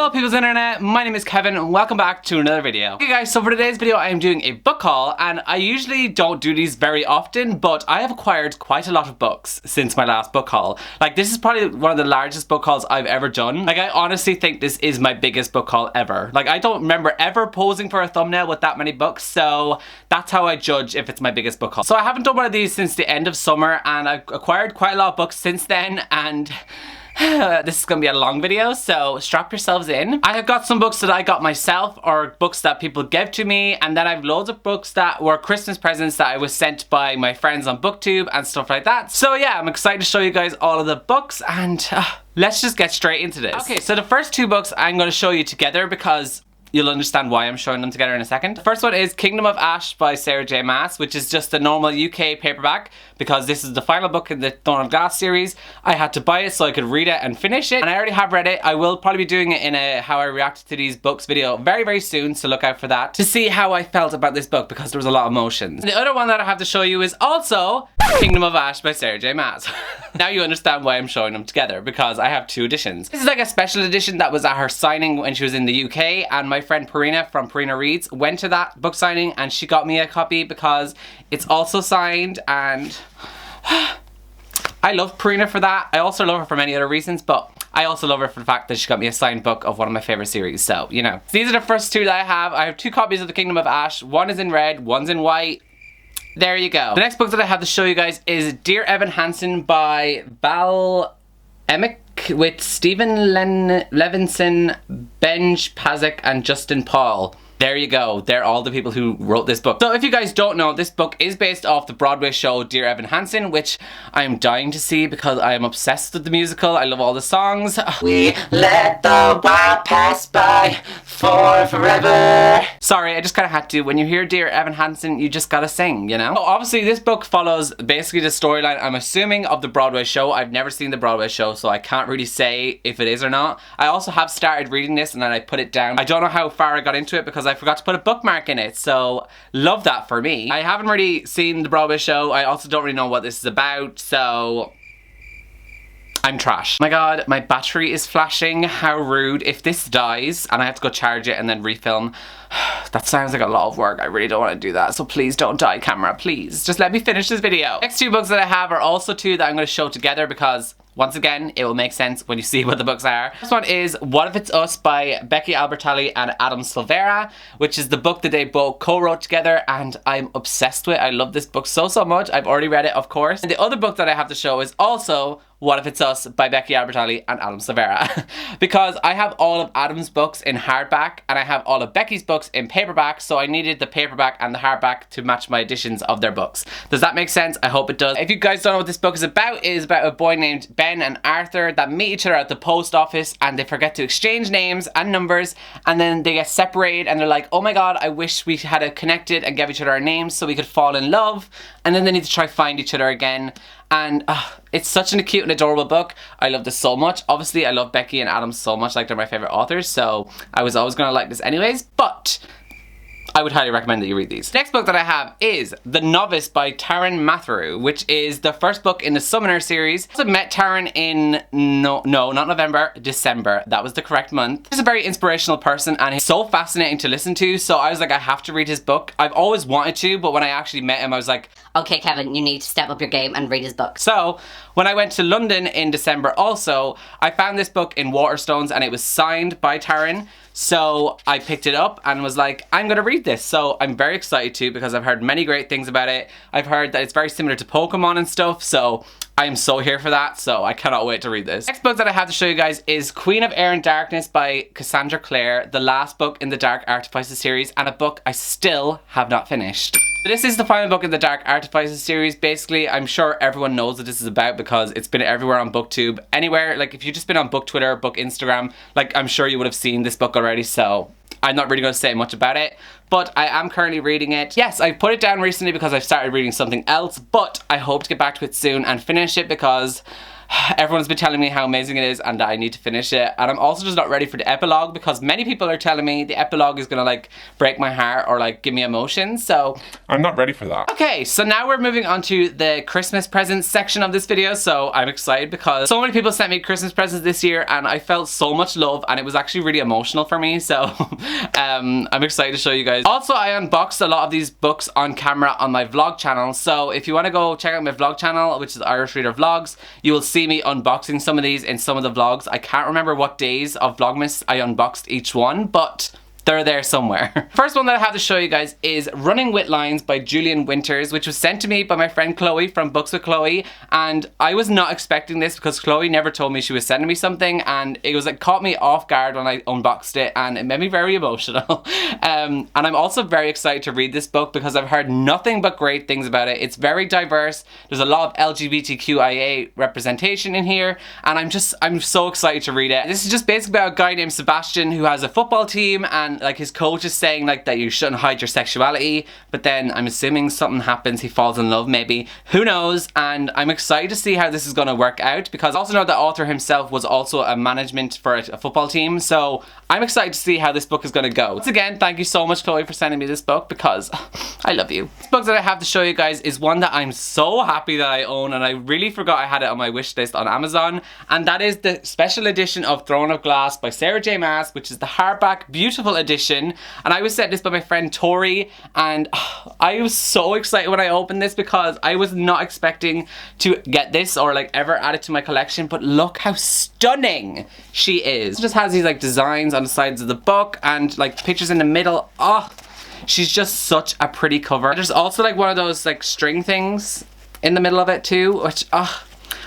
Hello people's internet, my name is Kevin and welcome back to another video. Okay guys, so for today's video I am doing a book haul, and I usually don't do these very often, but I have acquired quite a lot of books since my last book haul. Like, this is probably one of the largest book hauls I've ever done. Like, I honestly think this is my biggest book haul ever. Like, I don't remember ever posing for a thumbnail with that many books, so that's how I judge if it's my biggest book haul. So I haven't done one of these since the end of summer, and I've acquired quite a lot of books since then, and this is gonna be a long video, so strap yourselves in. I have got some books that I got myself, or books that people gave to me, and then I have loads of books that were Christmas presents that I was sent by my friends on BookTube and stuff like that. So yeah, I'm excited to show you guys all of the books, and let's just get straight into this. Okay, so the first two books I'm gonna show you together because you'll understand why I'm showing them together in a second. The first one is Kingdom of Ash by Sarah J Maas, which is just a normal UK paperback because this is the final book in the Throne of Glass series. I had to buy it so I could read it and finish it, and I already have read it. I will probably be doing it in a how I reacted to these books video very soon, so look out for that to see how I felt about this book because there was a lot of emotions. And the other one that I have to show you is also Kingdom of Ash by Sarah J Maas. Now you understand why I'm showing them together, because I have two editions. This is like a special edition that was at her signing when she was in the UK, and my friend Parina from Parina Reads went to that book signing and she got me a copy because it's also signed, and I love Parina for that. I also love her for many other reasons, but I also love her for the fact that she got me a signed book of one of my favorite series, so you know. These are the first two that I have. I have two copies of the Kingdom of Ash. One is in red, one's in white. There you go. The next book that I have to show you guys is Dear Evan Hansen by Val Emick with Stephen Levinson, Benj Pasek, and Justin Paul. There you go. They're all the people who wrote this book. So if you guys don't know, this book is based off the Broadway show Dear Evan Hansen, which I am dying to see because I am obsessed with the musical. I love all the songs. We let the while pass by for forever. Sorry, I just kind of had to. When you hear Dear Evan Hansen, you just gotta sing, you know? So obviously this book follows basically the storyline, I'm assuming, of the Broadway show. I've never seen the Broadway show, so I can't really say if it is or not. I also have started reading this and then I put it down. I don't know how far I got into it because I forgot to put a bookmark in it, so love that for me. I haven't really seen the Broadway show. I also don't really know what this is about, so I'm trash. Oh my god, my battery is flashing. How rude. If this dies and I have to go charge it and then refilm, that sounds like a lot of work. I really don't want to do that, so please don't die, camera. Please, just let me finish this video. Next two books that I have are also two that I'm going to show together because once again, it will make sense when you see what the books are. This one is What If It's Us by Becky Albertalli and Adam Silvera, which is the book that they both co-wrote together, and I'm obsessed with. I love this book so much. I've already read it, of course. And the other book that I have to show is also What If It's Us by Becky Albertalli and Adam Silvera. Because I have all of Adam's books in hardback and I have all of Becky's books in paperback, so I needed the paperback and the hardback to match my editions of their books. Does that make sense? I hope it does. If you guys don't know what this book is about, it is about a boy named Ben and Arthur that meet each other at the post office and they forget to exchange names and numbers, and then they get separated and they're like, oh my god, I wish we had connected and gave each other our names so we could fall in love, and then they need to try find each other again. And it's such a cute and adorable book. I love this so much. Obviously, I love Becky and Adam so much. Like, they're my favorite authors, so I was always going to like this anyways, but I would highly recommend that you read these. Next book that I have is The Novice by Taryn Matheru, which is the first book in the Summoner series. I also met Taryn in, not November, December. That was the correct month. He's a very inspirational person and he's so fascinating to listen to, so I was like, I have to read his book. I've always wanted to, but when I actually met him, I was like, okay, Kevin, you need to step up your game and read his book. So when I went to London in December also, I found this book in Waterstones and it was signed by Taryn. So I picked it up and was like, I'm gonna read this. So I'm very excited to, because I've heard many great things about it. I've heard that it's very similar to Pokemon and stuff, so I am so here for that, so I cannot wait to read this. Next book that I have to show you guys is Queen of Air and Darkness by Cassandra Clare, the last book in the Dark Artifices series, and a book I still have not finished. This is the final book in the Dark Artifices series. Basically, I'm sure everyone knows what this is about because it's been everywhere on BookTube. Anywhere, like if you've just been on Book Twitter, Book Instagram, like I'm sure you would have seen this book already, so I'm not really going to say much about it, but I am currently reading it. Yes, I put it down recently because I've started reading something else, but I hope to get back to it soon and finish it because everyone's been telling me how amazing it is and that I need to finish it. And I'm also just not ready for the epilogue because many people are telling me the epilogue is gonna like break my heart or like give me emotions, so I'm not ready for that. Okay, so now we're moving on to the Christmas presents section of this video. So I'm excited because so many people sent me Christmas presents this year and I felt so much love and it was actually really emotional for me, so I'm excited to show you guys. Also, I unboxed a lot of these books on camera on my vlog channel, so if you want to go check out my vlog channel, which is Irish Reader Vlogs, you will see me unboxing some of these in some of the vlogs. I can't remember what days of Vlogmas I unboxed each one, but they're there somewhere. First one that I have to show you guys is Running Wit Lines by Julian Winters, which was sent to me by my friend Chloe from Books with Chloe, and I was not expecting this because Chloe never told me she was sending me something, and it was like caught me off guard when I unboxed it and it made me very emotional. And I'm also very excited to read this book because I've heard nothing but great things about it. It's very diverse, there's a lot of LGBTQIA representation in here, and I'm so excited to read it. This is just basically about a guy named Sebastian who has a football team, and like his coach is saying like that you shouldn't hide your sexuality, but then I'm assuming something happens, he falls in love maybe, who knows, and I'm excited to see how this is going to work out because I also know the author himself was also a management for a football team, so I'm excited to see how this book is going to go. Once again, thank you so much Chloe for sending me this book because I love you. This book that I have to show you guys is one that I'm so happy that I own, and I really forgot I had it on my wish list on Amazon, and that is the special edition of Throne of Glass by Sarah J Maas, which is the hardback beautiful edition. And I was sent this by my friend Tori, and I was so excited when I opened this because I was not expecting to get this or like ever add it to my collection, but look how stunning she is. It just has these like designs on the sides of the book and like pictures in the middle. Oh, she's just such a pretty cover. There's also like one of those like string things in the middle of it too, which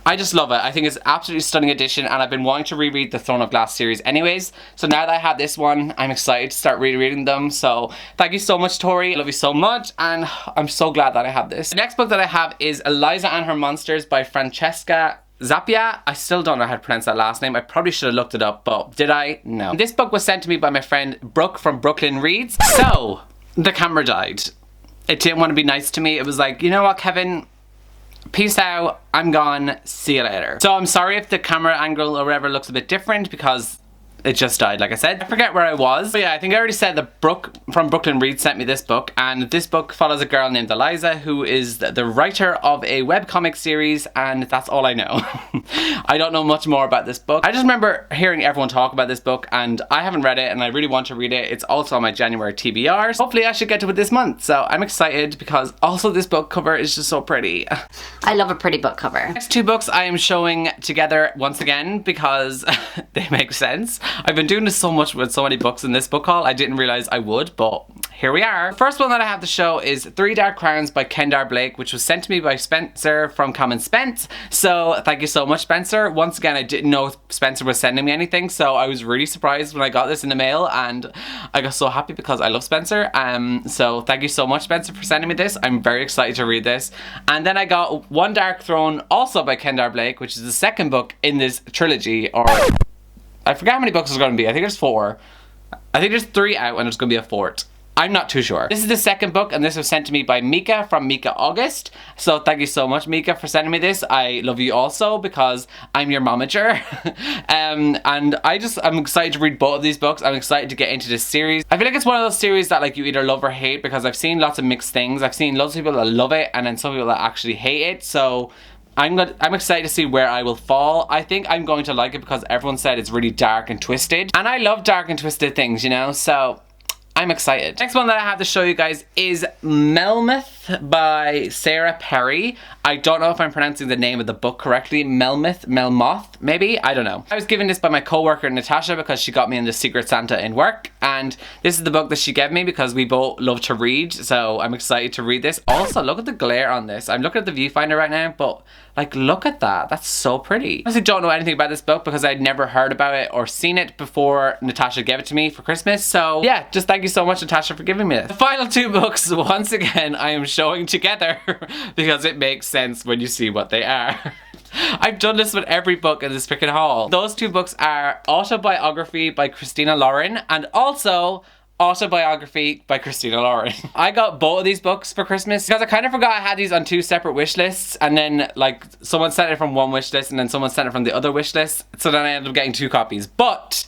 I just love it. I think it's an absolutely stunning edition, and I've been wanting to reread the Throne of Glass series anyways, so now that I have this one, I'm excited to start rereading them. So thank you so much Tori, I love you so much, and I'm so glad that I have this. The next book that I have is Eliza and Her Monsters by Francesca Zappia. I still don't know how to pronounce that last name. I probably should have looked it up, but did I? No. This book was sent to me by my friend Brooke from Brooklyn Reads. So, the camera died. It didn't want to be nice to me. It was like, you know what, Kevin? Peace out, I'm gone, see you later. So I'm sorry if the camera angle or whatever looks a bit different because it just died, like I said. I forget where I was, but yeah, I think I already said that Brooke from Brooklyn Reads sent me this book, and this book follows a girl named Eliza who is the writer of a webcomic series, and that's all I know. I don't know much more about this book. I just remember hearing everyone talk about this book, and I haven't read it, and I really want to read it. It's also on my January TBR, so hopefully I should get to it this month, so I'm excited because also this book cover is just so pretty. I love a pretty book cover. Next two books I am showing together once again because they make sense. I've been doing this so much with so many books in this book haul, I didn't realize I would, but here we are. The first one that I have to show is Three Dark Crowns by Kendar Blake, which was sent to me by Spencer from Common Spence. So thank you so much, Spencer. Once again, I didn't know Spencer was sending me anything, so I was really surprised when I got this in the mail, and I got so happy because I love Spencer. So thank you so much, Spencer, for sending me this. I'm very excited to read this. And then I got One Dark Throne, also by Kendar Blake, which is the second book in this trilogy, or I forgot how many books there's going to be. I think there's 4. I think there's 3 out and there's going to be a 4th. I'm not too sure. This is the second book, and this was sent to me by Mika from Mika August. So thank you so much, Mika, for sending me this. I love you also because I'm your momager. And I'm excited to read both of these books. I'm excited to get into this series. I feel like it's one of those series that like you either love or hate because I've seen lots of mixed things. I've seen lots of people that love it and then some people that actually hate it. So I'm excited to see where I will fall. I think I'm going to like it because everyone said it's really dark and twisted. And I love dark and twisted things, you know, so I'm excited. Next one that I have to show you guys is Melmoth by Sarah Perry. I don't know if I'm pronouncing the name of the book correctly. Melmoth, maybe? I don't know. I was given this by my coworker Natasha because she got me in the Secret Santa in work, and this is the book that she gave me because we both love to read, so I'm excited to read this. Also, look at the glare on this. I'm looking at the viewfinder right now, but like, look at that. That's so pretty. I honestly don't know anything about this book because I'd never heard about it or seen it before Natasha gave it to me for Christmas. So yeah, just thank you so much, Natasha, for giving me this. The final 2 books, once again, I am showing together because it makes sense when you see what they are. I've done this with every book in this freaking haul. Those 2 books are Autobiography by Christina Lauren and also autobiography by Christina Lauren. I got both of these books for Christmas because I kind of forgot I had these on 2 separate wish lists, and then like someone sent it from one wish list and then someone sent it from the other wish list, so then I ended up getting 2 copies. But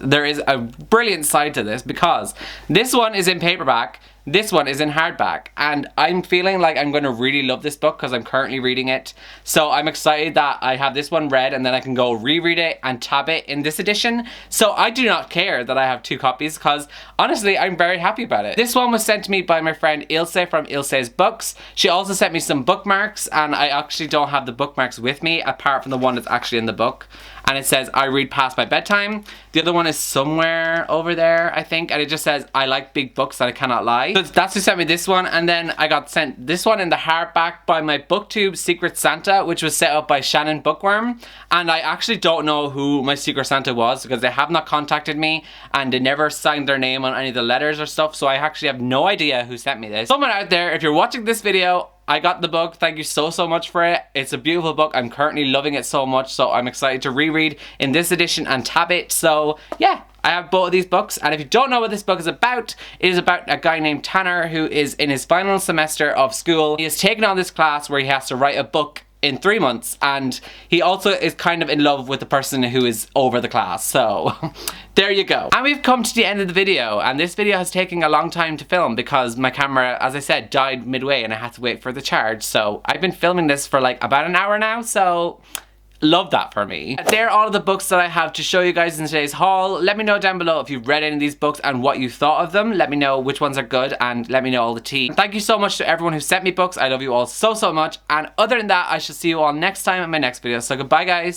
there is a brilliant side to this because this one is in paperback, this one is in hardback, and I'm feeling like I'm going to really love this book because I'm currently reading it. So I'm excited that I have this one read and then I can go reread it and tab it in this edition. So I do not care that I have 2 copies because honestly I'm very happy about it. This one was sent to me by my friend Ilse from Ilse's Books. She also sent me some bookmarks, and I actually don't have the bookmarks with me apart from the one that's actually in the book. And it says, I read past my bedtime. The other one is somewhere over there, I think. And it just says, I like big books that I cannot lie. So that's who sent me this one. And then I got sent this one in the hardback by my booktube Secret Santa, which was set up by Shannon Bookworm. And I actually don't know who my Secret Santa was because they have not contacted me and they never signed their name on any of the letters or stuff. So I actually have no idea who sent me this. Someone out there, if you're watching this video, I got the book. Thank you so much for it. It's a beautiful book. I'm currently loving it so much, so I'm excited to reread in this edition and tab it. So yeah, I have both of these books, and if you don't know what this book is about, it is about a guy named Tanner who is in his final semester of school. He has taken on this class where he has to write a book in 3 months, and he also is kind of in love with the person who is over the class. So there you go. And we've come to the end of the video, and this video has taken a long time to film because my camera, as I said, died midway and I had to wait for the charge. So I've been filming this for like about an hour now, so love that for me. They're all of the books that I have to show you guys in today's haul. Let me know down below if you've read any of these books and what you thought of them. Let me know which ones are good and let me know all the tea. Thank you so much to everyone who sent me books. I love you all so much. And other than that, I shall see you all next time in my next video. So goodbye guys.